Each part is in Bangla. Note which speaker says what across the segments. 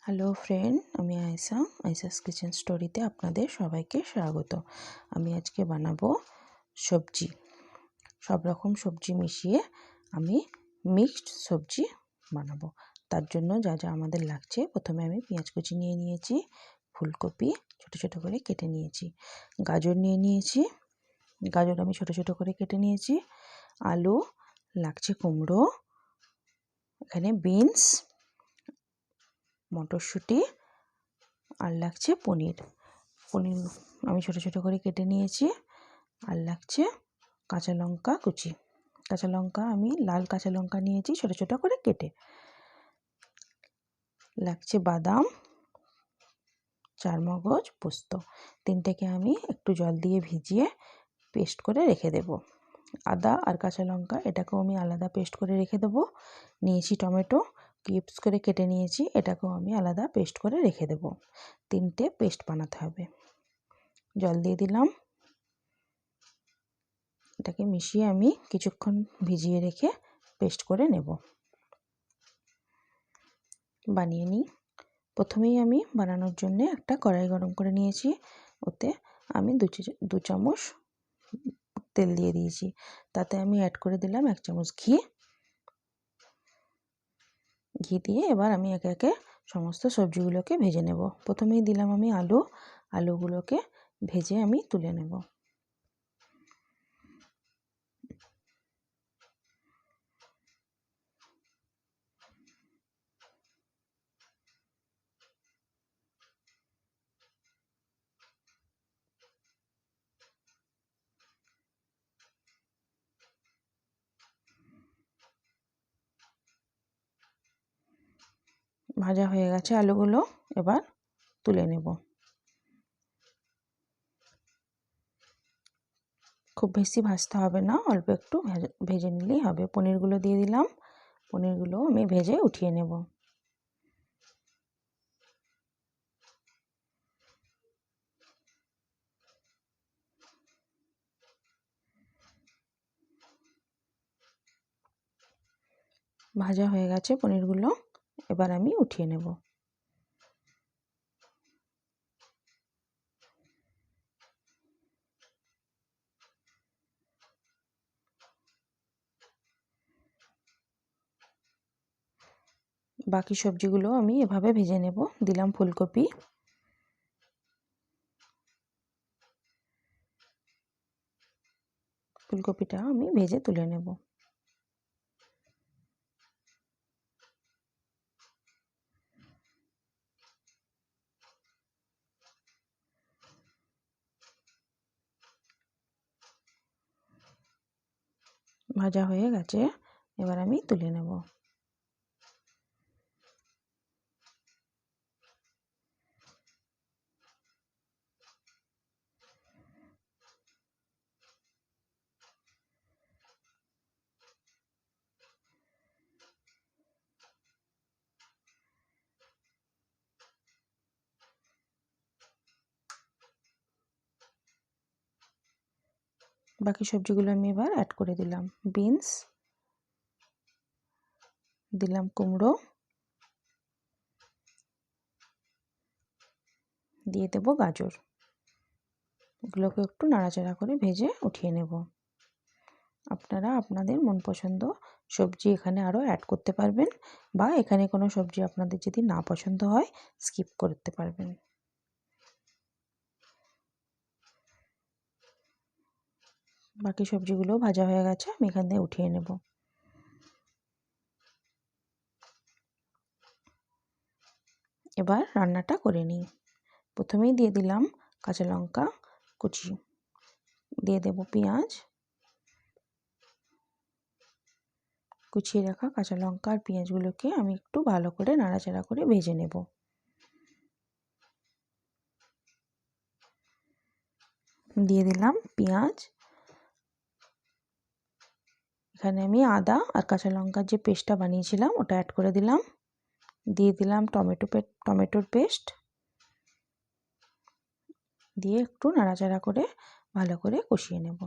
Speaker 1: হ্যালো ফ্রেন্ড, আমি আয়েশাস কিচেন স্টোরিতে আপনাদের সবাইকে স্বাগত। আমি আজকে বানাবো সবজি, সব রকম সবজি মিশিয়ে আমি মিক্সড সবজি বানাবো। তার জন্য যা যা আমাদের লাগছে, প্রথমে আমি পেঁয়াজ কুচি নিয়ে নিয়েছি, ফুলকপি ছোটো ছোটো করে কেটে নিয়েছি, গাজর নিয়ে নিয়েছি, গাজর আমি ছোটো ছোটো করে কেটে নিয়েছি, আলু লাগছে, কুমড়ো, এখানে বিনস, মটরশুঁটি, আর লাগছে পনির আমি ছোটো ছোটো করে কেটে নিয়েছি। আর লাগছে কাঁচা লঙ্কা কুচি, কাঁচা লঙ্কা আমি লাল কাঁচা লঙ্কা নিয়েছি ছোটো ছোটো করে কেটে। লাগছে বাদাম, চারমগজ, পোস্ত, তিনটেকে আমি একটু জল দিয়ে ভিজিয়ে পেস্ট করে রেখে দেব। আদা আর কাঁচা লঙ্কা এটাকেও আমি আলাদা পেস্ট করে রেখে দেবো। নিয়েছি টমেটো, কিউবস করে কেটে নিয়েছি, এটাকেও আমি আলাদা পেস্ট করে রেখে দেব। তিনটে পেস্ট বানাতে হবে। জল দিয়ে দিলাম, এটাকে মিশিয়ে আমি কিছুক্ষণ ভিজিয়ে রেখে পেস্ট করে নেব। বানিয়ে নিই। প্রথমেই আমি বানানোর জন্য একটা কড়াই গরম করে নিয়েছি, ওতে আমি দু চামচ তেল দিয়ে দিয়েছি, তাতে আমি অ্যাড করে দিলাম 1 চামচ ঘি। ঘি দিয়ে এবার আমি একে একে সমস্ত সবজিগুলোকে ভেজে নেব। প্রথমেই দিলাম আমি আলুগুলোকে ভেজে আমি তুলে নেব। ভাজা হয়ে গেছে আলুগুলো, এবার তুলে নেব। খুব বেশি ভাজতে হবে না, অল্প একটু ভেজে নিলেই হবে। পনিরগুলো দিয়ে দিলাম, পনিরগুলো আমি ভেজে উঠিয়ে নেব। ভাজা হয়ে গেছে পনিরগুলো, এবার আমি উঠিয়ে নেব। বাকি সবজিগুলো আমি এভাবে ভেজে নেব। দিলাম ফুলকপি, ফুলকপিটা আমি ভেজে তুলে নেব। ভাজা হয়ে গেছে, এবার আমি তুলে নেব। বাকি সবজিগুলো আমি এবার অ্যাড করে দিলাম। বিনস দিলাম, কুমড়ো দিয়ে দেব, গাজর, এগুলোকে একটু নাড়াচাড়া করে ভেজে উঠিয়ে নেব। আপনারা আপনাদের মন পছন্দ সবজি এখানে আরও অ্যাড করতে পারবেন, বা এখানে কোনো সবজি আপনাদের যদি না পছন্দ হয় স্কিপ করতে পারবেন। বাকি সবজিগুলো ভাজা হয়ে গেছে, আমি এখান থেকে উঠিয়ে নেব। এবার রান্নাটা করে নিই। প্রথমেই দিয়ে দিলাম কাঁচা লঙ্কা কুচি, দিয়ে দেব পেঁয়াজ, কুচিয়ে রাখা কাঁচা লঙ্কা আর পেঁয়াজগুলোকে আমি একটু ভালো করে নাড়াচাড়া করে ভেজে নেব। দিয়ে দিলাম পেঁয়াজ, এখানে আমি আদা আর কাঁচা লঙ্কার যে পেস্টটা বানিয়েছিলাম ওটা অ্যাড করে দিলাম। দিয়ে দিলাম টমেটোর পেস্ট, দিয়ে একটু নাড়াচাড়া করে ভালো করে কষিয়ে নেব।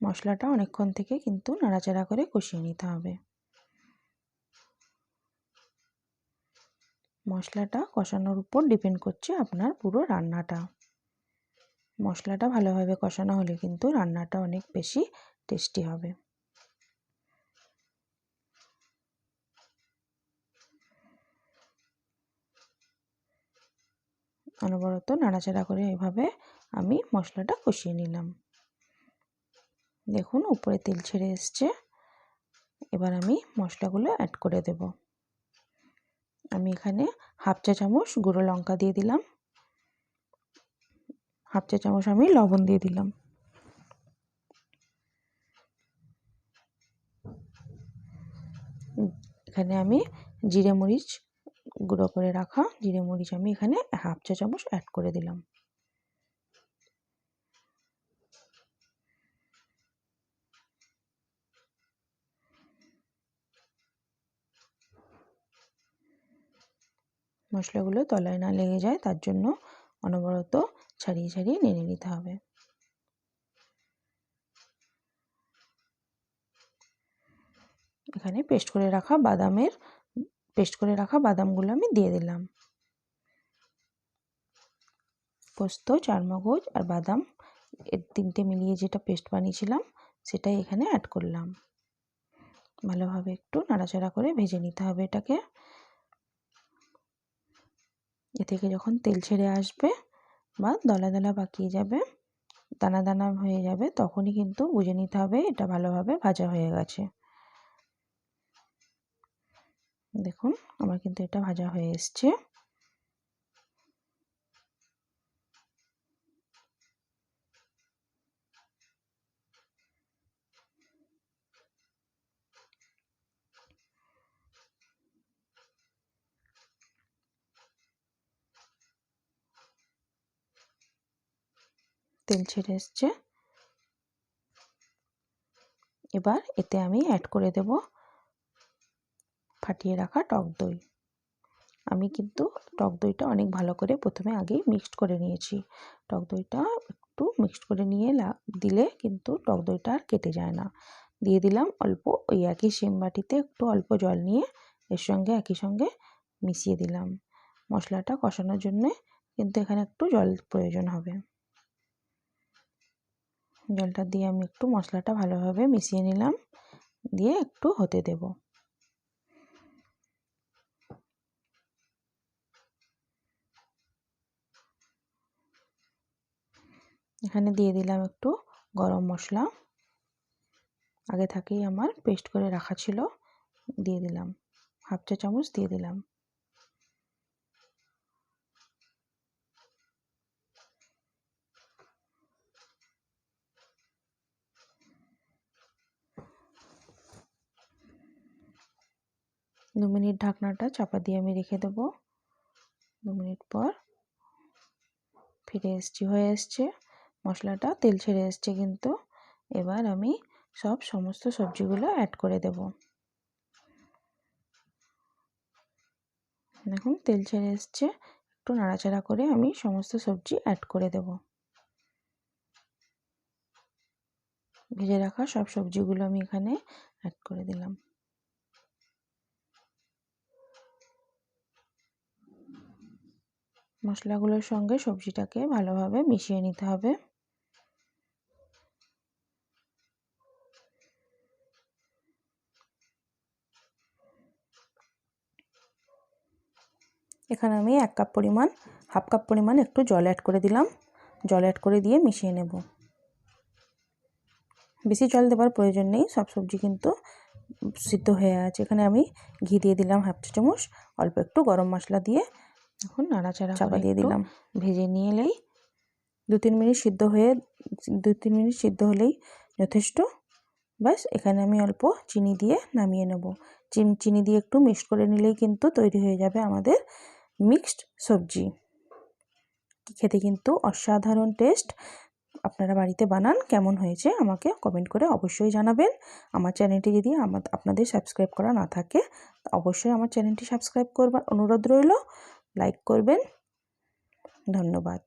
Speaker 1: মশলাটা অনেকক্ষণ থেকে কিন্তু নাড়াচাড়া করে কষিয়ে নিতে হবে। মশলাটা কষানোর উপর ডিপেন্ড করছে আপনার পুরো রান্নাটা। মশলাটা ভালোভাবে কষানো হলে কিন্তু রান্নাটা অনেক বেশি টেস্টি হবে। অনবরত নাড়াচাড়া করে এভাবে আমি মশলাটা কষিয়ে নিলাম। দেখুন উপরে তেল ছেড়ে এসছে। এবার আমি মশলাগুলো অ্যাড করে দেব। আমি এখানে হাফ চা চামচ গুঁড়ো লঙ্কা দিয়ে দিলাম, হাফ চা চামচ আমি লবণ দিয়ে দিলাম। এখানে আমি জিরে মরিচ গুঁড়ো করে রাখা জিরে মরিচ আমি এখানে হাফ চা চামচ অ্যাড করে দিলাম। মশলাগুলো তলায় না লেগে যায় তার জন্য অনবরত ছাড়িয়ে ছাড়িয়ে নেড়ে নিতে হবে। এখানে পেস্ট করে রাখা বাদামগুলো আমি দিয়ে দিলাম। পোস্ত, চারমগজ আর বাদাম এর তিনটে মিলিয়ে যেটা পেস্ট বানিয়েছিলাম সেটাই এখানে অ্যাড করলাম। ভালোভাবে একটু নাড়াচাড়া করে ভেজে নিতে হবে এটাকে। এ থেকে যখন তেল ছেড়ে আসবে বা দলা দলা পাকিয়ে যাবে, দানা দানা হয়ে যাবে, তখনই কিন্তু বুঝে নিতে হবে এটা ভালোভাবে ভাজা হয়ে গেছে। দেখুন আমার কিন্তু এটা ভাজা হয়ে এসছে। তেল ছেড়ে এসছে। এবার এতে আমি অ্যাড করে দেব ফাটিয়ে রাখা টক দই। আমি কিন্তু টক দইটা অনেক ভালো করে প্রথমে আগেই মিক্সড করে নিয়েছি। টক দইটা একটু মিক্সড করে নিয়ে দিলে কিন্তু টক দইটা আর কেটে যায় না। দিয়ে দিলাম অল্প ওই একই সেম বাটিতে একটু অল্প জল নিয়ে এর সঙ্গে একই সঙ্গে মিশিয়ে দিলাম। মশলাটা কষানোর জন্যে কিন্তু এখানে একটু জল প্রয়োজন হবে। জলটা দিয়ে আমি একটু মশলাটা ভালোভাবে মিশিয়ে নিলাম, দিয়ে একটু হতে দেব। এখানে দিয়ে দিলাম একটু গরম মশলা, আগে থেকেই আমার পেস্ট করে রাখা ছিল, দিয়ে দিলাম হাফ চা চামচ দিয়ে দিলাম। দু মিনিট ঢাকনাটা চাপা দিয়ে আমি রেখে দেব। 2 মিনিট পর ফিরে হয়ে এসছে মশলাটা, তেল ছেড়ে এসছে কিন্তু। এবার আমি সমস্ত সবজিগুলো অ্যাড করে দেব। দেখুন তেল ছেড়ে এসছে, একটু নাড়াচাড়া করে আমি সমস্ত সবজি অ্যাড করে দেব। ভেজে রাখা সব সবজিগুলো আমি এখানে অ্যাড করে দিলাম। মশলাগুলোর সঙ্গে সবজিটাকে ভালোভাবে মিশিয়ে নিতে হবে। এখানে আমি হাফ কাপ পরিমাণ একটু জল অ্যাড করে দিলাম। জল অ্যাড করে দিয়ে মিশিয়ে নেব। বেশি জল দেওয়ার প্রয়োজন নেই, সব সবজি কিন্তু সিদ্ধ হয়ে আছে। এখানে আমি ঘি দিয়ে দিলাম হাফ চা চামচ, অল্প একটু গরম মশলা দিয়ে এখন নাড়াচাড়া চাপা দিয়ে দিলাম। ভেজে নিয়ে এলেই 2-3 মিনিট সিদ্ধ হলেই যথেষ্ট। ব্যাস এখানে আমি অল্প চিনি দিয়ে নামিয়ে নেব। চিনি দিয়ে একটু মিক্সড করে নিলেই কিন্তু তৈরি হয়ে যাবে আমাদের মিক্সড সবজি। খেতে কিন্তু অসাধারণ টেস্ট। আপনারা বাড়িতে বানান, কেমন হয়েছে আমাকে কমেন্ট করে অবশ্যই জানাবেন। আমার চ্যানেলটি যদি আপনাদের সাবস্ক্রাইব করা না থাকে অবশ্যই আমার চ্যানেলটি সাবস্ক্রাইব করবার অনুরোধ রইল। লাইক করবেন। ধন্যবাদ।